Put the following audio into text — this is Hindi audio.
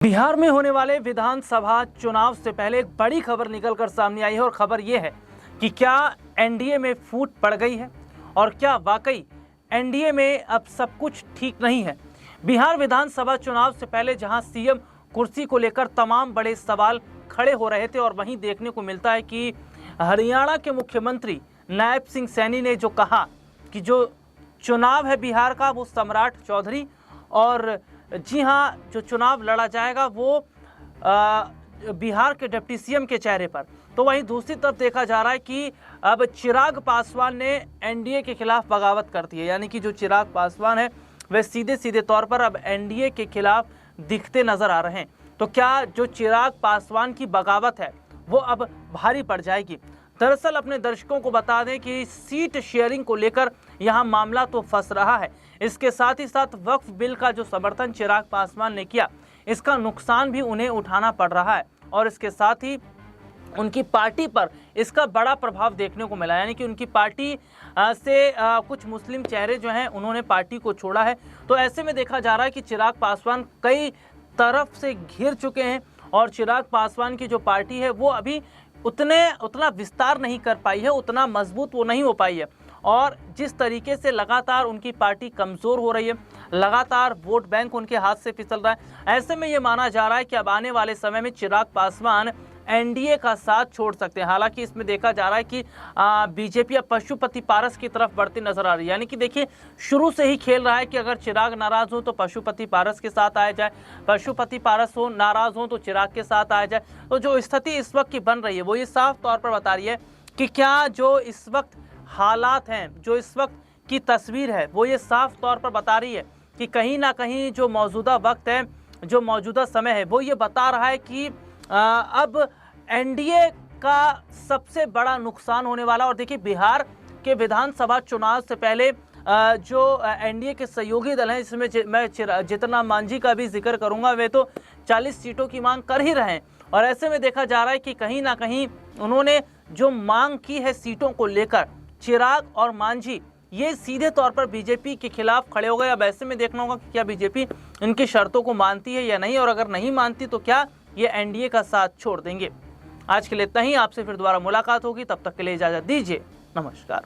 बिहार में होने वाले विधानसभा चुनाव से पहले एक बड़ी खबर निकलकर सामने आई है और खबर यह है कि क्या एनडीए में फूट पड़ गई है और क्या वाकई एनडीए में अब सब कुछ ठीक नहीं है। बिहार विधानसभा चुनाव से पहले जहां सीएम कुर्सी को लेकर तमाम बड़े सवाल खड़े हो रहे थे और वहीं देखने को मिलता है कि हरियाणा के मुख्यमंत्री नायब सिंह सैनी ने जो कहा कि जो चुनाव है बिहार का वो सम्राट चौधरी और जी हाँ, जो चुनाव लड़ा जाएगा वो बिहार के डिप्टी सीएम के चेहरे पर। तो वहीं दूसरी तरफ देखा जा रहा है कि अब चिराग पासवान ने एनडीए के खिलाफ बगावत कर दी है, यानी कि जो चिराग पासवान है वे सीधे सीधे तौर पर अब एनडीए के खिलाफ दिखते नजर आ रहे हैं। तो क्या जो चिराग पासवान की बगावत है वो अब भारी पड़ जाएगी? दरअसल अपने दर्शकों को बता दें कि सीट शेयरिंग को लेकर यहां मामला तो फंस रहा है। इसके साथ ही साथ वक्फ बिल का जो समर्थन चिराग पासवान ने किया, इसका नुकसान भी उन्हें उठाना पड़ रहा है और इसके साथ ही उनकी पार्टी पर इसका बड़ा प्रभाव देखने को मिला, यानी कि उनकी पार्टी से कुछ मुस्लिम चेहरे जो हैं उन्होंने पार्टी को छोड़ा है। तो ऐसे में देखा जा रहा है कि चिराग पासवान कई तरफ से घिर चुके हैं और चिराग पासवान की जो पार्टी है वो अभी उतना विस्तार नहीं कर पाई है, उतना मजबूत वो नहीं हो पाई है और जिस तरीके से लगातार उनकी पार्टी कमज़ोर हो रही है, लगातार वोट बैंक उनके हाथ से फिसल रहा है। ऐसे में ये माना जा रहा है कि अब आने वाले समय में चिराग पासवान एनडीए का साथ छोड़ सकते हैं। हालांकि इसमें देखा जा रहा है कि बीजेपी अब पशुपति पारस की तरफ बढ़ती नजर आ रही है, यानी कि देखिए शुरू से ही खेल रहा है कि अगर चिराग नाराज हो तो पशुपति पारस के साथ आया जाए, पशुपति पारस हो नाराज हो तो चिराग के साथ आया जाए। तो जो स्थिति इस वक्त की बन रही है वो ये साफ तौर पर बता रही है कि क्या जो इस वक्त हालात हैं, जो इस वक्त की तस्वीर है वो ये साफ तौर पर बता रही है कि कहीं ना कहीं जो मौजूदा वक्त है, जो मौजूदा समय है वो ये बता रहा है कि अब एनडीए का सबसे बड़ा नुकसान होने वाला। और देखिए बिहार के विधानसभा चुनाव से पहले जो एनडीए के सहयोगी दल हैं, इसमें मैं जितना मांझी का भी जिक्र करूंगा, वे तो 40 सीटों की मांग कर ही रहे हैं और ऐसे में देखा जा रहा है कि कहीं ना कहीं उन्होंने जो मांग की है सीटों को लेकर, चिराग और मांझी ये सीधे तौर पर बीजेपी के खिलाफ खड़े हो गए। अब ऐसे में देखना होगा कि क्या बीजेपी इनकी शर्तों को मानती है या नहीं, और अगर नहीं मानती तो क्या ये एनडीए का साथ छोड़ देंगे। आज के लिए इतना ही, आपसे फिर दोबारा मुलाकात होगी, तब तक के लिए इजाजत दीजिए, नमस्कार।